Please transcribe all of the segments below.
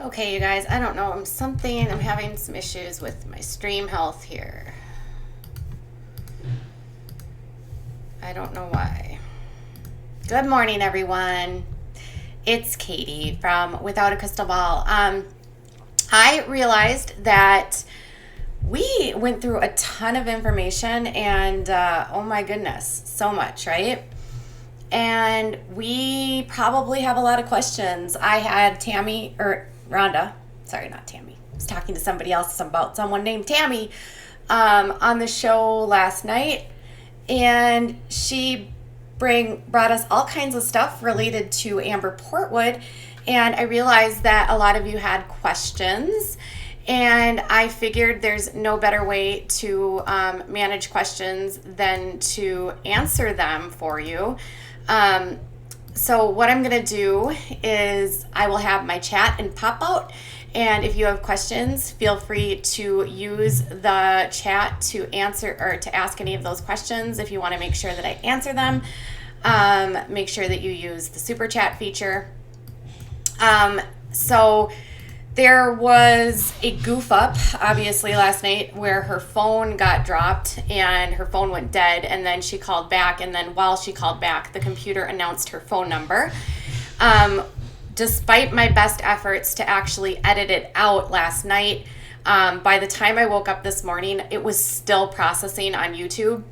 Okay, you guys, I don't know. I'm having some issues with my stream health here. I don't know why. Good morning, everyone. It's Katie from Without a Crystal Ball. I realized that we went through a ton of information and oh my goodness, so much, right? And we probably have a lot of questions. I had Rhonda, sorry, not Tammy. I was talking to somebody else about someone named Tammy on the show last night, and she brought us all kinds of stuff related to Amber Portwood, and I realized that a lot of you had questions, and I figured there's no better way to manage questions than to answer them for you. So what I'm going to do is I will have my chat and pop out. And if you have questions, feel free to use the chat to answer or to ask any of those questions. If you want to make sure that I answer them, make sure that you use the super chat feature. So there was a goof up, obviously, last night where her phone got dropped and her phone went dead, and then she called back, and then while she called back, the computer announced her phone number. Despite my best efforts to actually edit it out last night, by the time I woke up this morning, it was still processing on YouTube.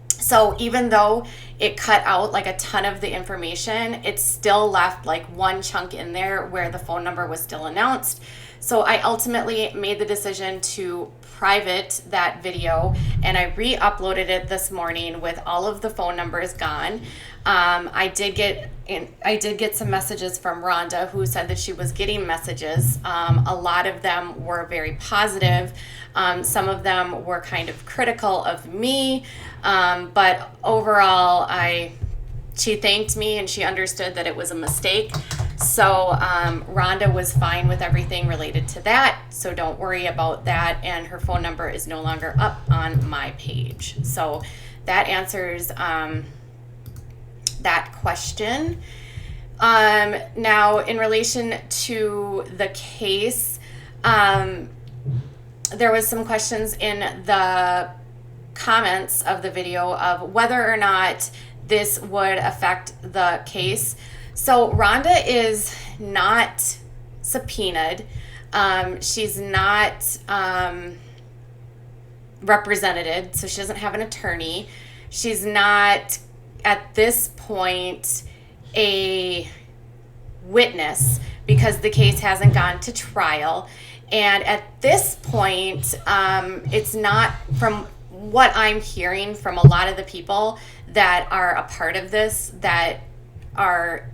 So even though it cut out like a ton of the information, it still left like one chunk in there where the phone number was still announced. So I ultimately made the decision to private that video, and I re-uploaded it this morning with all of the phone numbers gone. I did get some messages from Rhonda, who said that she was getting messages. A lot of them were very positive. Some of them were kind of critical of me, but overall, she thanked me and she understood that it was a mistake. So Rhonda was fine with everything related to that, so don't worry about that, and her phone number is no longer up on my page. So that answers that question. Now, in relation to the case, there was some questions in the comments of the video of whether or not this would affect the case. So Rhonda is not subpoenaed. She's not represented, so she doesn't have an attorney. She's not, at this point, a witness because the case hasn't gone to trial. And at this point, it's not, from what I'm hearing from a lot of the people that are a part of this, that are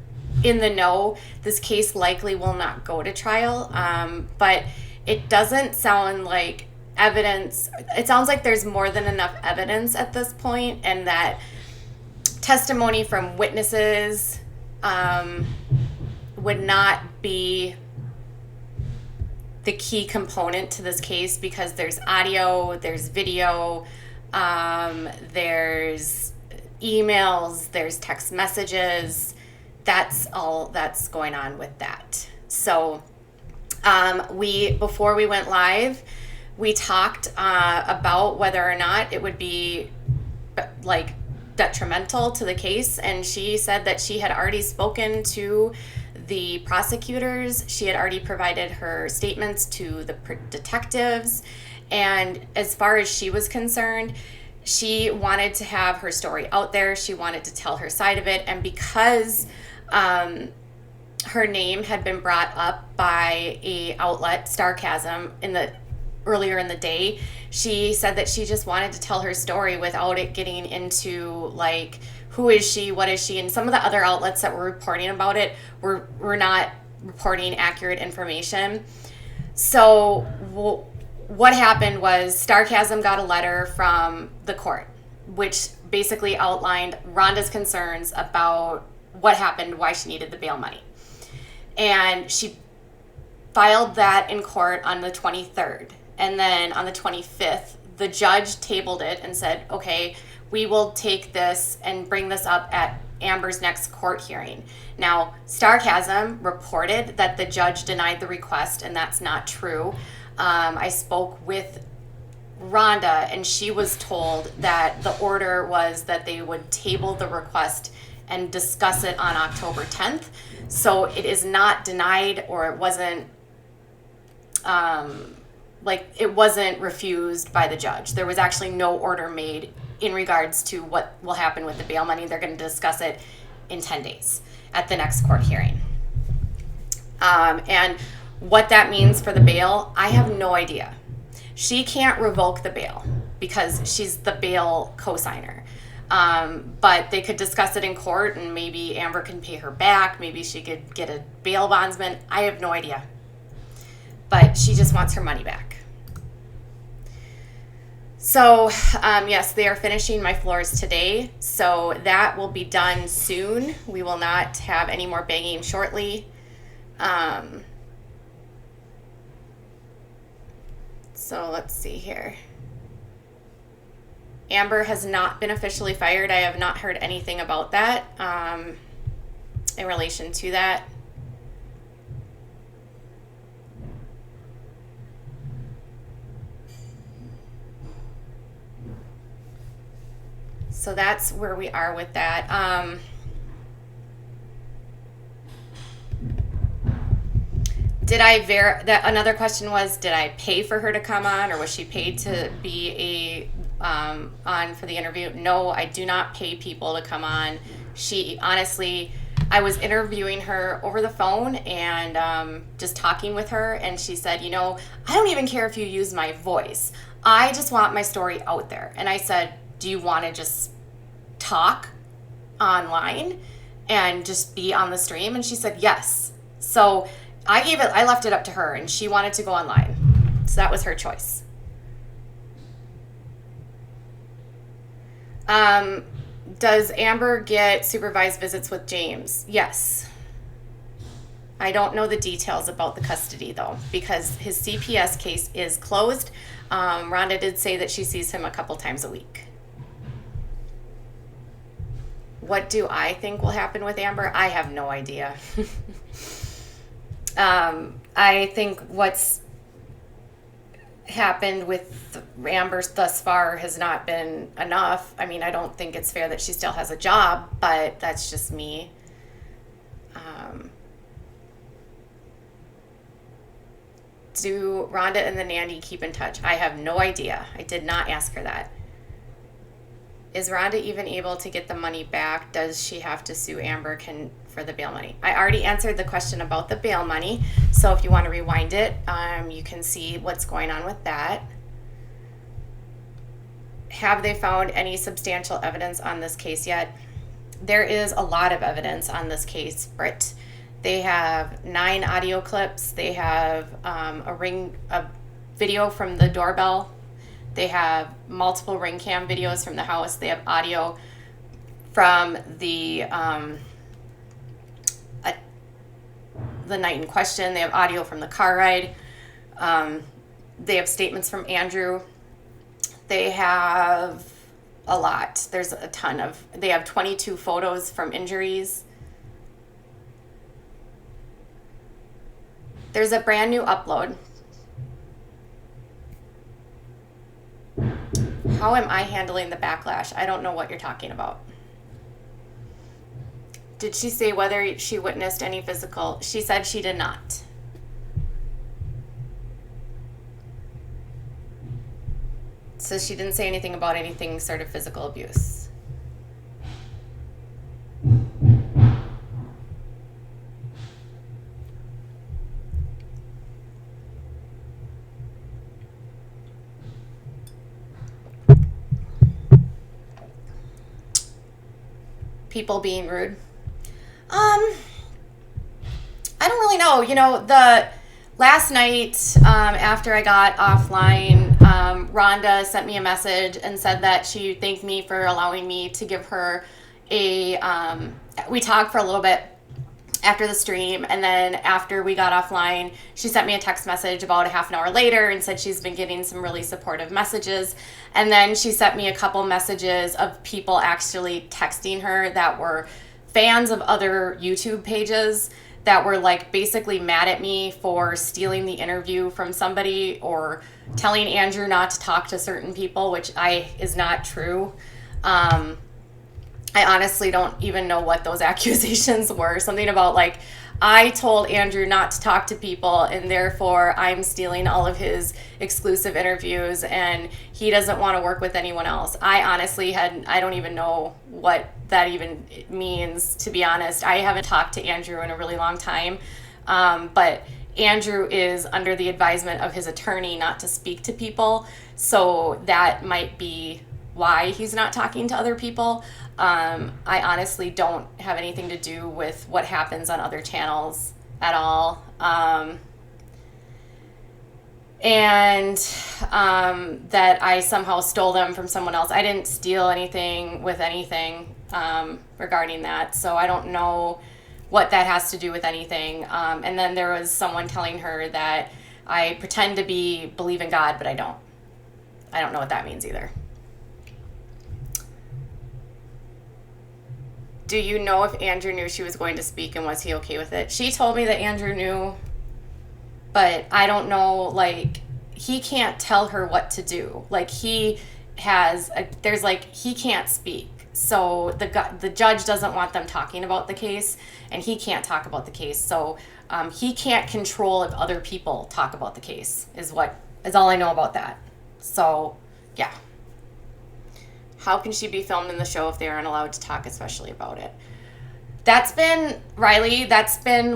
in the know, this case likely will not go to trial. But it doesn't sound like evidence. It sounds like there's more than enough evidence at this point, and that testimony from witnesses would not be the key component to this case, because there's audio, there's video, there's emails, there's text messages. That's all that's going on with that. So before we went live, we talked about whether or not it would be like detrimental to the case, and she said that she had already spoken to the prosecutors. She had already provided her statements to the detectives, and as far as she was concerned, she wanted to have her story out there. She wanted to tell her side of it, and because her name had been brought up by a outlet, Sarcasm, earlier in the day, she said that she just wanted to tell her story without it getting into like, who is she, what is she, and some of the other outlets that were reporting about it were not reporting accurate information. So what happened was Sarcasm got a letter from the court, which basically outlined Rhonda's concerns about what happened, why she needed the bail money. And she filed that in court on the 23rd. And then on the 25th, the judge tabled it and said, okay, we will take this and bring this up at Amber's next court hearing. Now, Sarcasm reported that the judge denied the request, and that's not true. I spoke with Rhonda, and she was told that the order was that they would table the request and discuss it on October 10th. So it is not denied, or it wasn't it wasn't refused by the judge. There was actually no order made in regards to what will happen with the bail money. They're going to discuss it in 10 days at the next court hearing. And what that means for the bail, I have no idea. She can't revoke the bail because she's the bail cosigner. But they could discuss it in court, and maybe Amber can pay her back. Maybe she could get a bail bondsman. I have no idea. But she just wants her money back. So, yes, they are finishing my floors today. So that will be done soon. We will not have any more banging shortly. So let's see here. Amber has not been officially fired. I have not heard anything about that in relation to that. So that's where we are with that. Another question was, did I pay for her to come on, or was she paid to be on for the interview? No, I do not pay people to come on. She honestly, I was interviewing her over the phone and just talking with her, and she said, I don't even care if you use my voice. I just want my story out there. And I said, do you want to just talk online and just be on the stream? And she said yes. So I left it up to her, and she wanted to go online. So that was her choice. Does Amber get supervised visits with James? Yes. I don't know the details about the custody, though, because his CPS case is closed. Rhonda did say that she sees him a couple times a week. What do I think will happen with Amber? I have no idea. I think what's happened with Amber thus far has not been enough. I mean, I don't think it's fair that she still has a job, but that's just me. Do Rhonda and the nanny keep in touch? I have no idea. I did not ask her that. Is Rhonda even able to get the money back? Does she have to sue Amber for the bail money? I already answered the question about the bail money. So if you want to rewind it, you can see what's going on with that. Have they found any substantial evidence on this case yet? There is a lot of evidence on this case, Britt. They have 9 audio clips. They have a video from the doorbell. They have multiple ring cam videos from the house. They have audio from the night in question. They have audio from the car ride. They have statements from Andrew. They have a lot. There's a ton of. They have 22 photos from injuries. There's a brand new upload. How am I handling the backlash? I don't know what you're talking about. Did she say whether she witnessed any physical? She said she did not. So she didn't say anything about anything sort of physical abuse. People being rude. I don't really know. The last night after I got offline, Rhonda sent me a message and said that she thanked me for allowing me to give her we talked for a little bit, after the stream, and then after we got offline, she sent me a text message about a half an hour later and said she's been getting some really supportive messages. And then she sent me a couple messages of people actually texting her that were fans of other YouTube pages that were like basically mad at me for stealing the interview from somebody or telling Andrew not to talk to certain people, which is not true. I honestly don't even know what those accusations were. Something about like, I told Andrew not to talk to people and therefore I'm stealing all of his exclusive interviews and he doesn't want to work with anyone else. I honestly I don't even know what that even means, to be honest. I haven't talked to Andrew in a really long time. But Andrew is under the advisement of his attorney not to speak to people. So that might be why he's not talking to other people. I honestly don't have anything to do with what happens on other channels at all. And that I somehow stole them from someone else. I didn't steal anything with anything regarding that. So I don't know what that has to do with anything. And then there was someone telling her that I pretend to believe in God, but I don't. I don't know what that means either. Do you know if Andrew knew she was going to speak and was he okay with it? She told me that Andrew knew, but I don't know, like, he can't tell her what to do. Like, he can't speak. So the judge doesn't want them talking about the case, and he can't talk about the case. So he can't control if other people talk about the case, is all I know about that. So, yeah. How can she be filmed in the show if they aren't allowed to talk, especially about it? That's been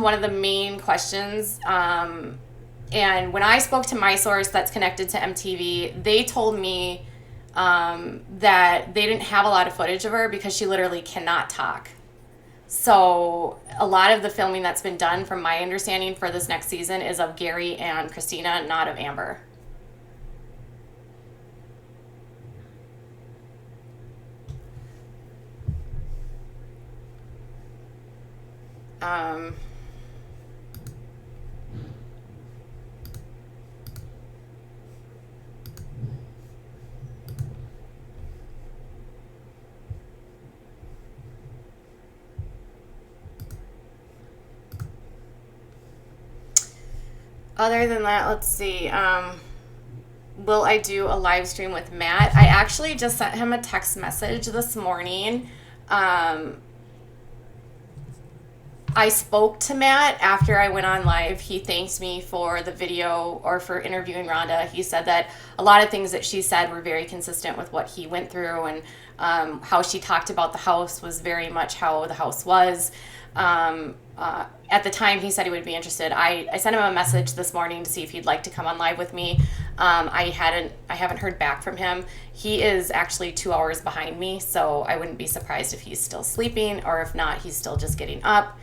one of the main questions. And when I spoke to my source that's connected to MTV, they told me that they didn't have a lot of footage of her because she literally cannot talk. So a lot of the filming that's been done, from my understanding, for this next season is of Gary and Christina, not of Amber. Other than that, let's see. Will I do a live stream with Matt? I actually just sent him a text message this morning. I spoke to Matt after I went on live. He thanked me for the video or for interviewing Rhonda. He said that a lot of things that she said were very consistent with what he went through, and how she talked about the house was very much how the house was. At the time, he said he would be interested. I sent him a message this morning to see if he'd like to come on live with me. I haven't heard back from him. He is actually 2 hours behind me, so I wouldn't be surprised if he's still sleeping, or if not, he's still just getting up.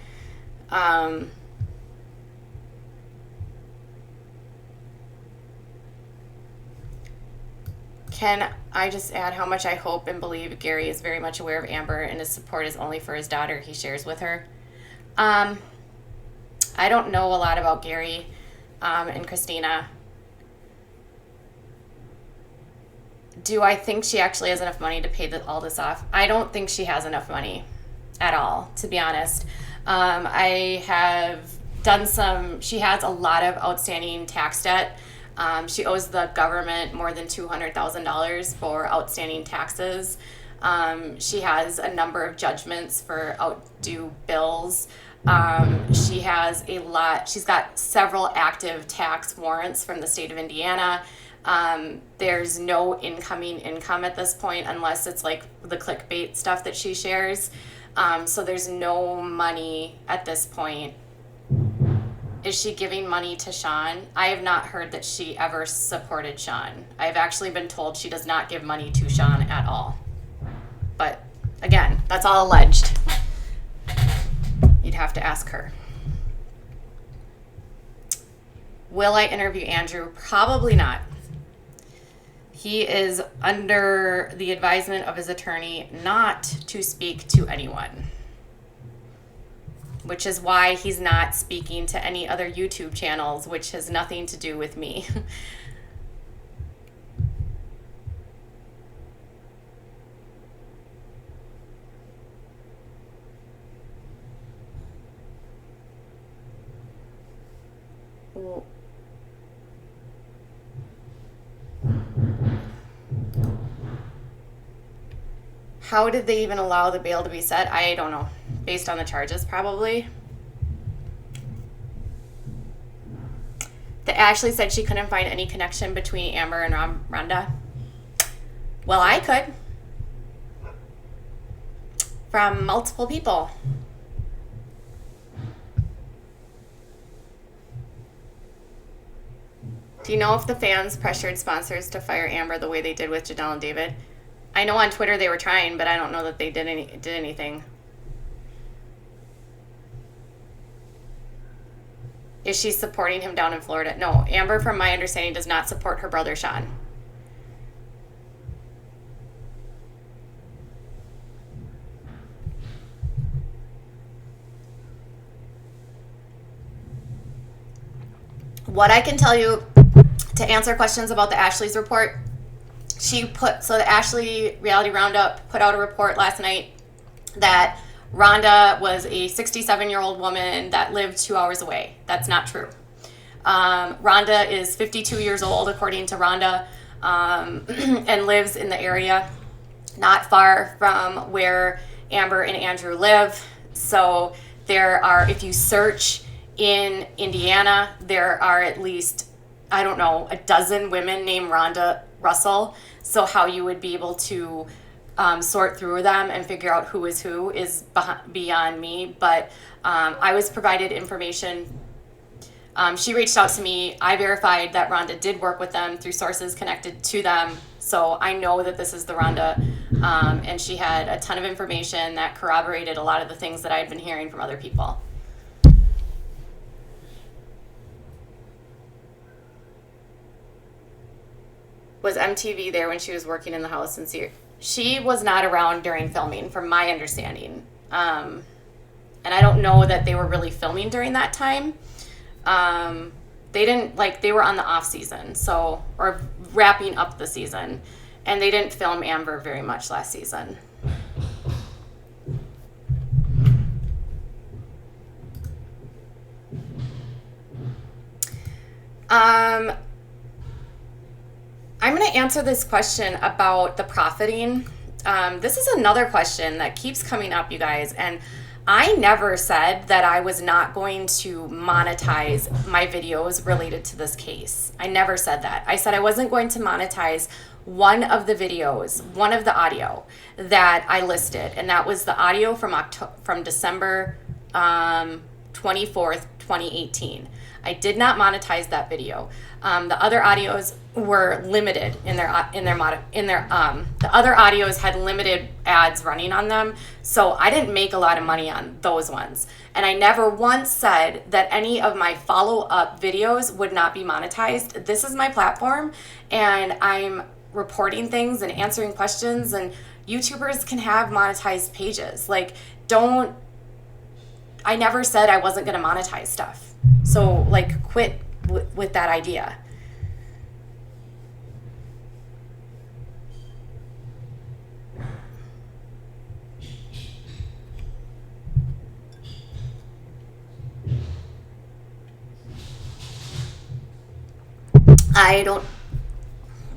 Can I just add how much I hope and believe Gary is very much aware of Amber and his support is only for his daughter he shares with her? I don't know a lot about Gary and Christina. Do I think she actually has enough money to pay all this off? I don't think she has enough money at all, to be honest. I have done she has a lot of outstanding tax debt. She owes the government more than $200,000 for outstanding taxes. She has a number of judgments for outdue bills. She's got several active tax warrants from the state of Indiana. There's no incoming income at this point, unless it's like the clickbait stuff that she shares. So there's no money at this point. Is she giving money to Sean? I have not heard that she ever supported Sean. I've actually been told she does not give money to Sean at all. But again, that's all alleged. You'd have to ask her. Will I interview Andrew? Probably not. He is under the advisement of his attorney not to speak to anyone. which is why he's not speaking to any other YouTube channels, which has nothing to do with me. How did they even allow the bail to be set? I don't know. Based on the charges, probably. The Ashley said she couldn't find any connection between Amber and Rhonda. Well, I could. From multiple people. Do you know if the fans pressured sponsors to fire Amber the way they did with Janelle and David? I know on Twitter they were trying, but I don't know that they did anything. Is she supporting him down in Florida? No, Amber, from my understanding, does not support her brother Sean. What I can tell you to answer questions about the Ashley's report, the Ashley Reality Roundup put out a report last night that Rhonda was a 67-year-old woman that lived 2 hours away. That's not true. Rhonda is 52 years old, according to Rhonda, and lives in the area not far from where Amber and Andrew live. So there are, if you search in Indiana, there are at least, I don't know, a dozen women named Rhonda Russell. So how you would be able to sort through them and figure out who is beyond me. But I was provided information. She reached out to me. I verified that Rhonda did work with them through sources connected to them. So I know that this is the Rhonda. And she had a ton of information that corroborated a lot of the things that I had been hearing from other people. Was MTV there when she was working in the house in Sears? She was not around during filming, from my understanding. And I don't know that they were really filming during that time. They were on the off season, or wrapping up the season. And they didn't film Amber very much last season. I'm going to answer this question about the profiting. This is another question that keeps coming up, you guys. And I never said that I was not going to monetize my videos related to this case. I never said that. I said I wasn't going to monetize one of the videos, one of the audio that I listed. And that was the audio from December 24th, 2018. I did not monetize that video. The other audios were limited the other audios had limited ads running on them, so I didn't make a lot of money on those ones. And I never once said that any of my follow-up videos would not be monetized. This is my platform, and I'm reporting things and answering questions, and YouTubers can have monetized pages. I never said I wasn't going to monetize stuff. So, quit with that idea. I don't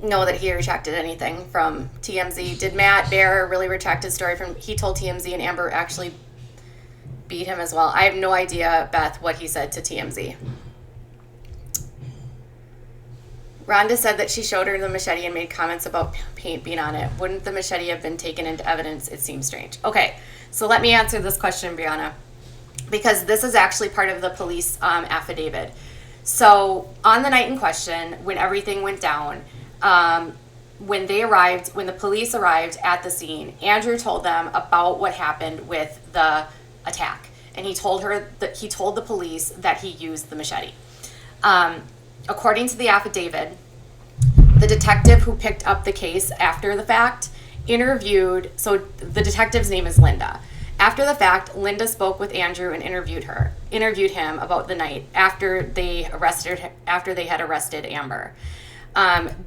know that he retracted anything from TMZ. Did Matt Bear really retract his story he told TMZ and Amber actually beat him as well? I have no idea, Beth, what he said to TMZ. Rhonda said that she showed her the machete and made comments about paint being on it. Wouldn't the machete have been taken into evidence? It seems strange. Okay, so let me answer this question, Brianna, because this is actually part of the police affidavit. So on the night in question, when everything went down, when the police arrived at the scene, Andrew told them about what happened with the attack. And he told the police that he used the machete. According to the affidavit, the detective who picked up the case after the fact so the detective's name is Linda, After the fact, Linda spoke with Andrew and interviewed him about the night after they had arrested Amber.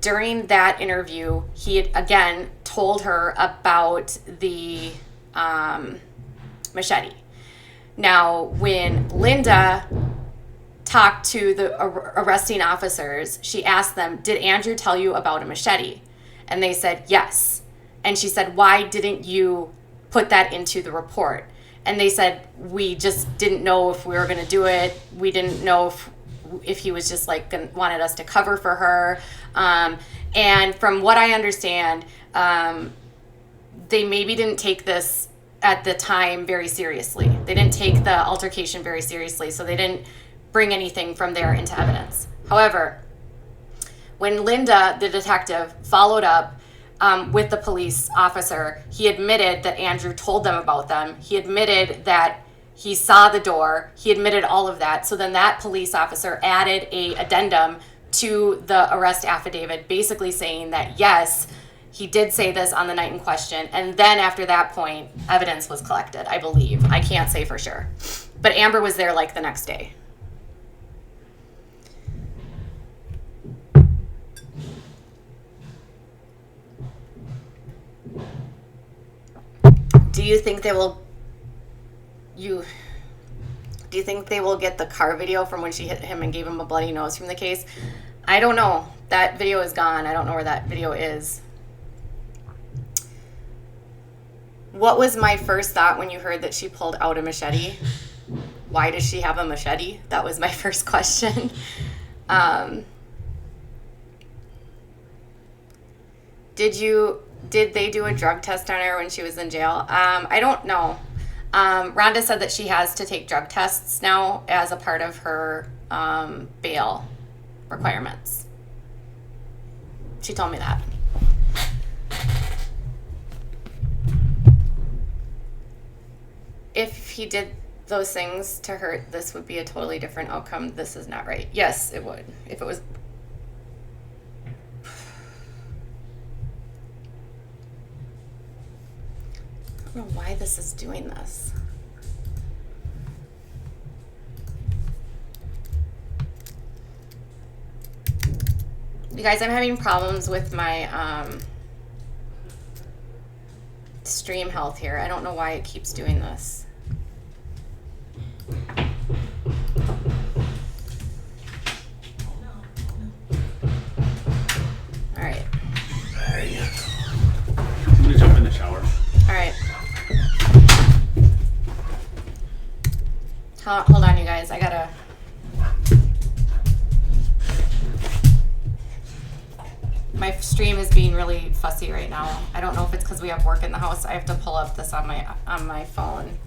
During that interview, he had again told her about the machete. Now, when Linda talked to the arresting officers, she asked them, "Did Andrew tell you about a machete?" And they said yes. And she said, "Why didn't you put that into the report?" And they said, "We just didn't know if we were going to do it. We didn't know if he was just like wanted us to cover for her." And from what I understand, they maybe didn't take this at the time very seriously. They didn't take the altercation very seriously, so they didn't bring anything from there into evidence. However, when Linda, the detective, followed up with the police officer, he admitted that Andrew told them about them. He admitted that he saw the door. He admitted all of that. So then that police officer added a addendum to the arrest affidavit, basically saying that, yes, he did say this on the night in question. And then after that point, evidence was collected, I believe. I can't say for sure. But Amber was there like the next day. Do you think they will get the car video from when she hit him and gave him a bloody nose from the case? I don't know. That video is gone. I don't know where that video is. What was my first thought when you heard that she pulled out a machete? Why does she have a machete? That was my first question. Did they do a drug test on her when she was in jail? I don't know. Rhonda said that she has to take drug tests now as a part of her bail requirements. She told me that. If he did those things to her, this would be a totally different outcome. This is not right. Yes, it would. If it was... I don't know why this is doing this. You guys, I'm having problems with my stream health here. I don't know why it keeps doing this. All right. I'm gonna jump in the shower. All right. Hold on, you guys. I gotta... My stream is being really fussy right now. I don't know if it's because we have work in the house. I have to pull up this on my phone.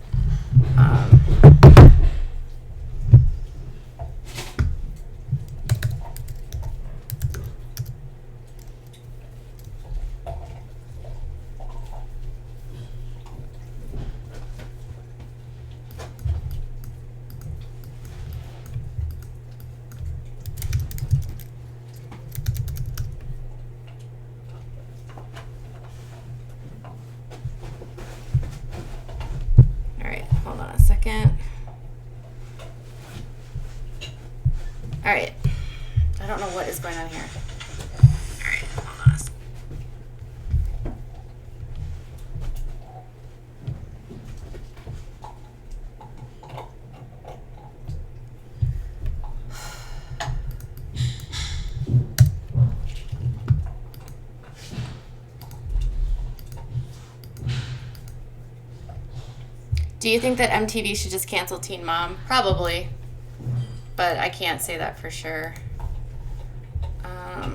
All right. I don't know what is going on here. All right, hold on a second. Do you think that MTV should just cancel Teen Mom? Probably. But I can't say that for sure. I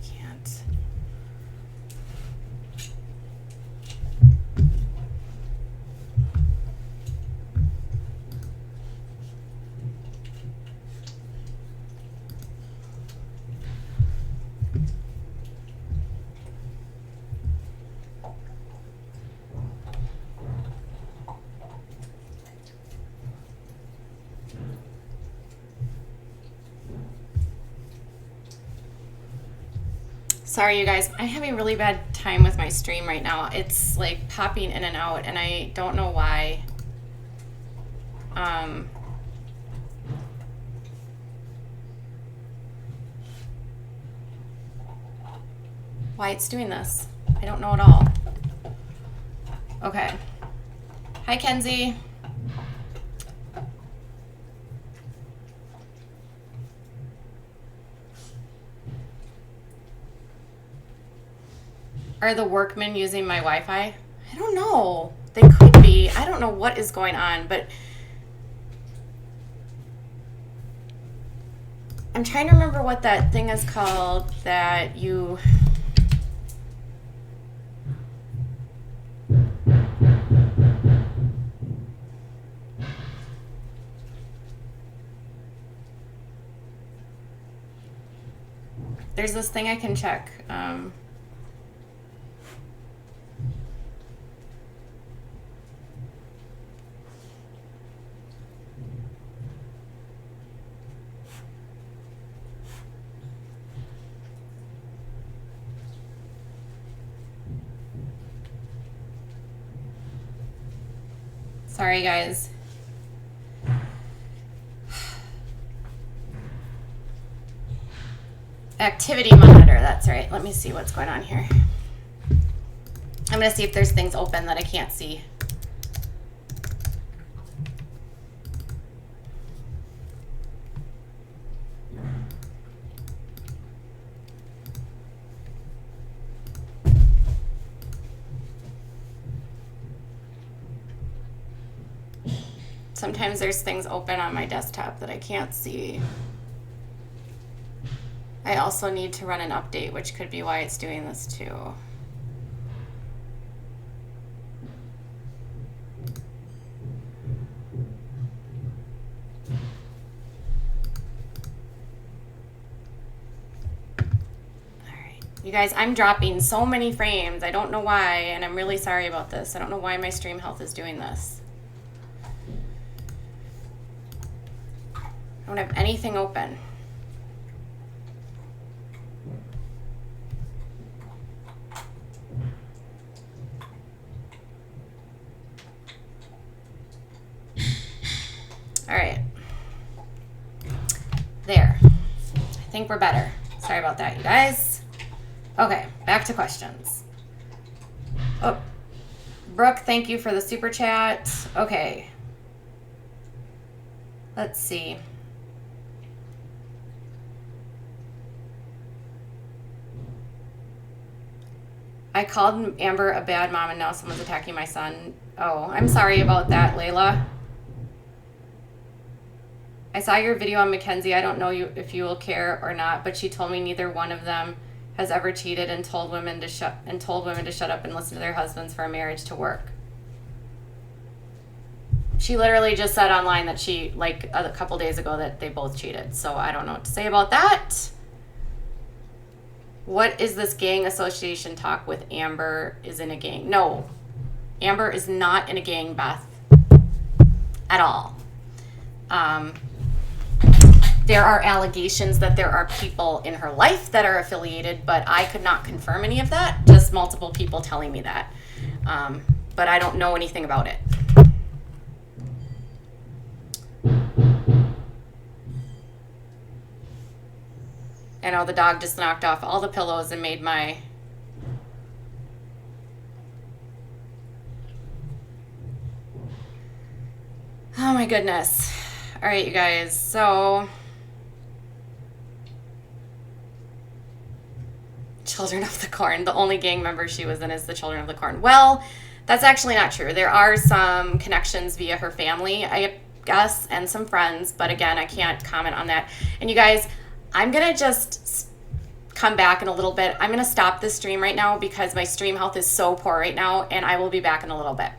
can't. Sorry, you guys. I'm having a really bad time with my stream right now. It's like popping in and out, and I don't know why. Why it's doing this. I don't know at all. Okay. Hi, Kenzie. Are the workmen using my Wi-Fi? I don't know. They could be. I don't know what is going on, but I'm trying to remember what that thing is called that you... There's this thing I can check. Sorry, guys. Activity monitor, that's right. Let me see what's going on here. I'm going to see if there's things open that I can't see. Sometimes there's things open on my desktop that I can't see. I also need to run an update, which could be why it's doing this too. You guys, I'm dropping so many frames. I don't know why, and I'm really sorry about this. I don't know why my stream health is doing this. I don't have anything open. All right. There. I think we're better. Sorry about that, you guys. Okay, back to questions. Oh, Brooke, thank you for the super chat. Okay. Let's see. I called Amber a bad mom and now someone's attacking my son. Oh, I'm sorry about that, Layla. I saw your video on Mackenzie. I don't know if you will care or not, but she told me neither one of them has ever cheated and told women to shut up and listen to their husbands for a marriage to work. She literally just said online that she, like a couple days ago, that they both cheated. So I don't know what to say about that. What is this gang association talk with Amber is in a gang? No, Amber is not in a gang, Beth, at all. There are allegations that there are people in her life that are affiliated, but I could not confirm any of that, just multiple people telling me that. But I don't know anything about it. I know the dog just knocked off all the pillows and made my... Oh my goodness. All right, you guys, so... Children of the Corn. The only gang member she was in is the Children of the Corn. Well, that's actually not true. There are some connections via her family, I guess, and some friends, but again, I can't comment on that. And you guys, I'm going to just come back in a little bit. I'm going to stop the stream right now because my stream health is so poor right now, and I will be back in a little bit.